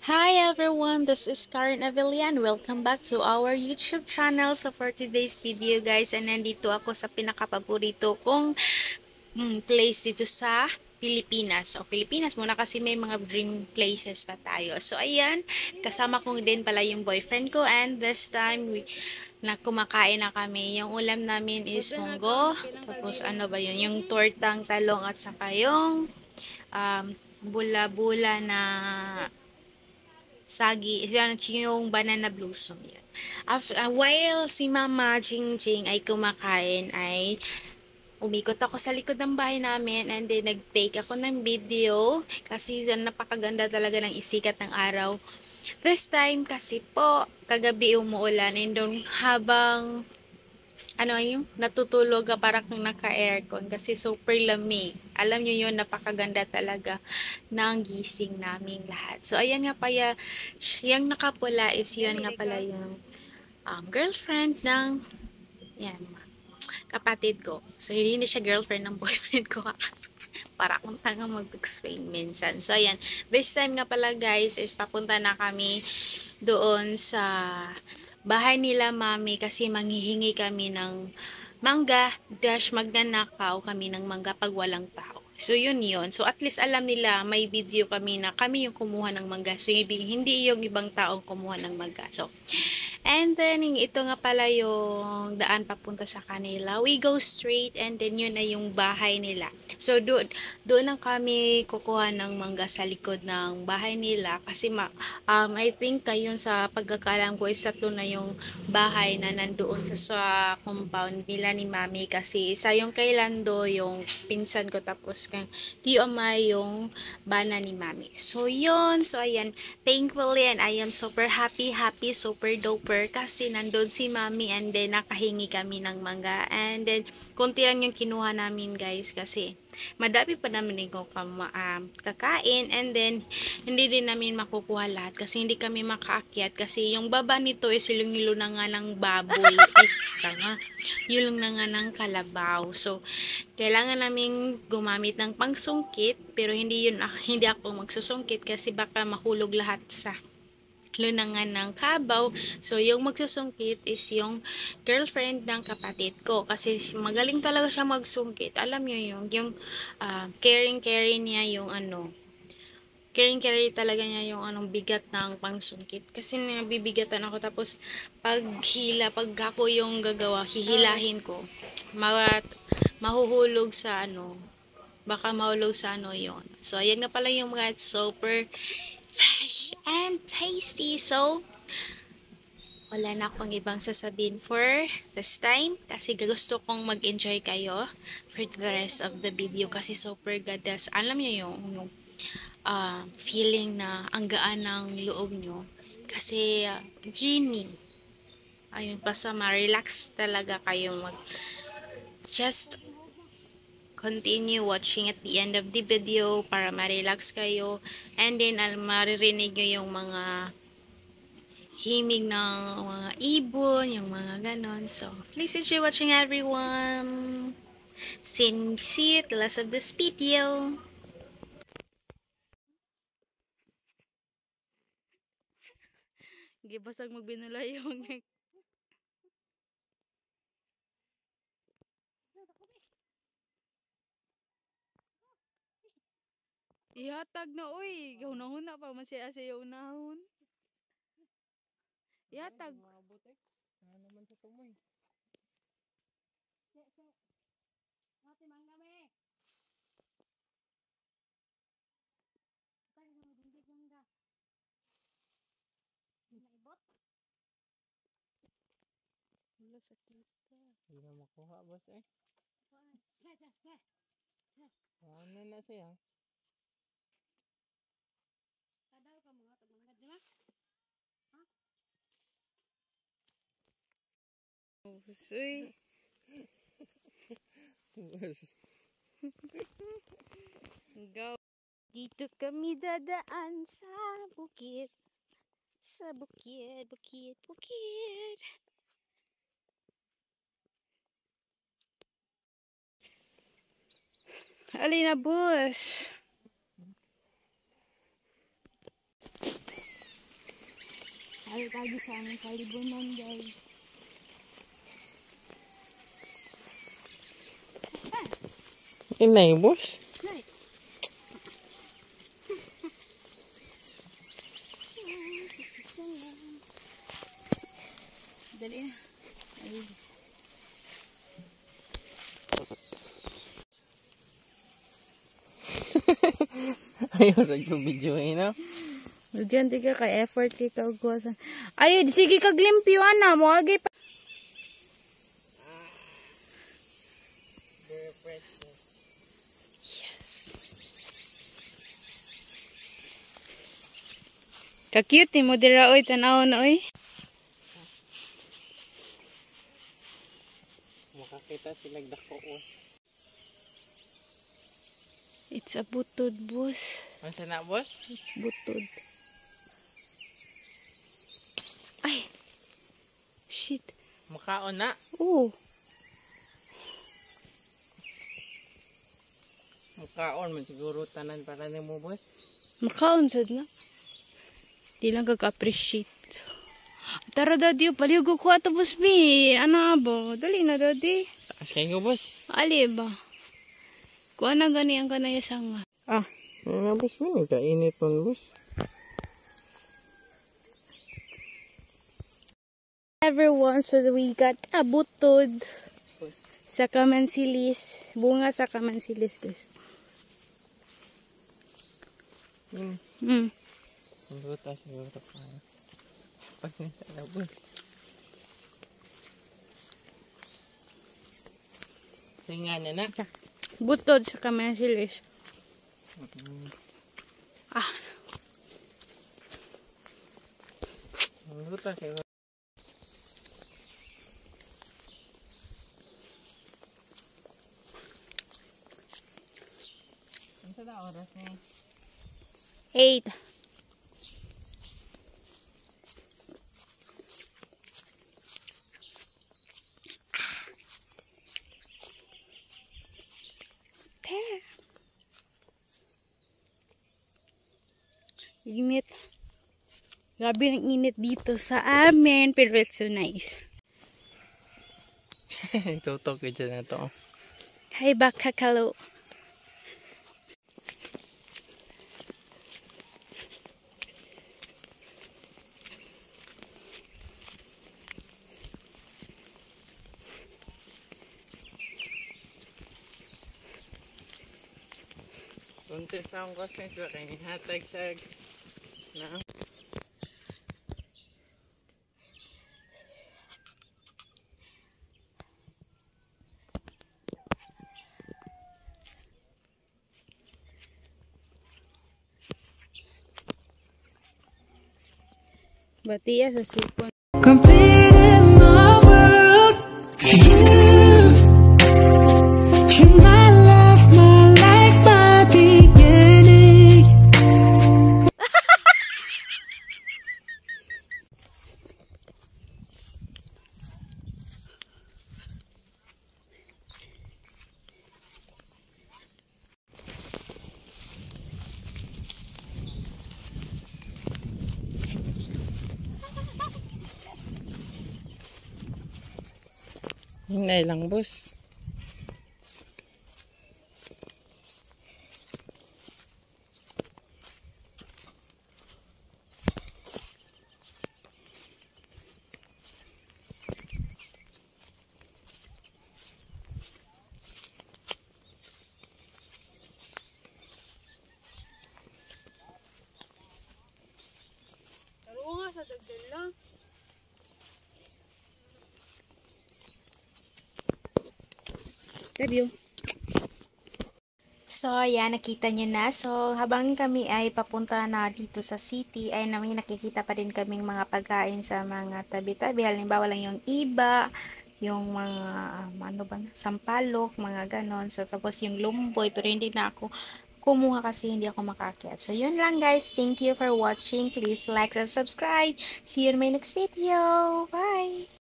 Hi everyone, this is Karen Avelian. Welcome back to our YouTube channel. So for today's video guys, nandito ako sa pinakapaborito kong place dito sa Pilipinas. O Pilipinas muna kasi may mga dream places pa tayo. So ayan, kasama ko din pala yung boyfriend ko and this time na kumakain na kami. Yung ulam namin is munggo. Tapos ano ba yun? Yung tortang talong at saka yung um, bula-bula na sagi, yan yung banana blossom yan. While si Mama Jing Jing ay kumakain, ay umikot ako sa likod ng bahay namin and then nag-take ako ng video kasi napakaganda talaga ng isikat ng araw. This time kasi po, kagabi umuulan and then habang ano yung natutulog ka parang naka-aircon kasi super lamig. Alam nyo yun, napakaganda talaga ng gising naming lahat. So, ayan nga pala, yung nakapula is yun nga pala yung girlfriend ng yan, kapatid ko. So, hindi siya girlfriend ng boyfriend ko. Para akong tanga mag-explain minsan. So, ayan. This time nga pala guys is papunta na kami doon sa bahay nila mami kasi manghihingi kami ng mangga dash magnanakaw kami ng mangga pag walang tao. So, yun. So, at least alam nila may video kami na kami yung kumuha ng mangga. So, hindi yung ibang taong kumuha ng mangga. So, and then, ito nga pala yung daan papunta sa kanila. We go straight and then yun na yung bahay nila. So, doon lang kami kukuha ng mangga sa likod ng bahay nila kasi I think kayon sa pagkakalam ko is tatlo na yung bahay na nandoon sa compound nila ni Mami kasi isa yung kay Lando, yung pinsan ko tapos kang Tio Amay yung bana ni Mami. So, yun. So, ayan. Thankfully and I am super happy, super doper kasi nandun si Mami and then nakahingi kami ng mangga and then konti lang yung kinuha namin guys kasi madami pa namin yung kakain and then hindi din namin makukuha lahat kasi hindi kami makaakyat kasi yung baba nito is ilong-ilo na nga ng baboy ay tsanga yulong na nga ng kalabaw so kailangan namin gumamit ng pangsungkit pero hindi ako magsusungkit kasi baka mahulog lahat sa lunangan ng kabaw. So, yung magsusungkit is yung girlfriend ng kapatid ko. Kasi magaling talaga siya magsungkit. Alam nyo caring niya yung caring talaga niya yung bigat ng pangsungkit. Kasi nabibigatan ako tapos pag ako yung gagawa, hihilahin ko. Mawat, mahuhulog sa baka mahulog sa yon. So, ayan na pala yung mga super fresh and tasty. So, wala na akong ibang sasabihin for this time kasi gusto kong mag-enjoy kayo for the rest of the video kasi super gadas. Alam niyo yung feeling na ang gaan ng loob nyo kasi dreamy. Ayun, basta ma-relax talaga kayo just continue watching at the end of the video para ma-relax kayo and then maririnig nyo yung mga himig ng mga ibon, yung mga ganon. So, please enjoy watching everyone. See you at the last of this video. Gibasag magbinulay yung ihatag na oy. Gahunahuna pa man siya sa unahon. Ihatag. Ano naman sa tumoy? Ate manggame. Tag mo dindig mangga. Naibot. Wala sa kita. Hindi na makuha boss eh. Ano na siya? Kadaw ka mga tumangga di ba? Ha? Uy. Go. Dito kami dadaan sa bukid. Sa bukid. Alina, boss. Ay, tagi sa aming kalibunan, guys. Inay, boss. Nice. Dali na. Ay. Ayaw sa video no? Diyan, di ka ka-effort ka ugwasan. Ay, sige kaglimpyo, ana. Mo, agay pa. Ka-cute mo dira oy, tanaw na oy. Makakita silang dako. It's a butod, boss. Masa na, boss? It's butod. Ay. Shit. Makaon na. Oo. Makaon man siguro tanan para nimo, boss. Makaon sad nga. Di lang kag-appreciate. Tara daddy, paligo ko ato boss B. Ano ba? Dali na daddy. Taas kayo, boss. Ali ba? Kuha na gani ang kanaya sanga. Ah. Nga, boss, man. Kainit man, boss. Everyone, so we got a butod sa kamansilis. Bunga sa kamansilis, guys. Buta siguro pa. Pag nasa na, boss. Singa na. Butod sa kamansilis. Ah. Buta siguro. Ano sa oras niya? 8. Init. Grabe ng init dito sa amin, pero it's so nice. Tutok ko dyan na to. Hi, Bakakalo. Kunti sa akong kasi ko kaya hatag siya na. Batiya sa supon. Complete in my world, you my love, my life, my beginning. Hinay lang, boss. Taro nga sa dagdag lang. Love you. So, ayan, nakita nyo na. So, habang kami ay papunta na dito sa city, ay namin nakikita pa din kaming mga pagkain sa mga tabi-tabi. Halimbawa lang yung iba, yung mga, ano ba, sampalok, mga ganon. So, tapos yung lumboy, pero hindi na ako kumuha kasi hindi ako makakyat. So, yun lang guys. Thank you for watching. Please like and subscribe. See you in my next video. Bye!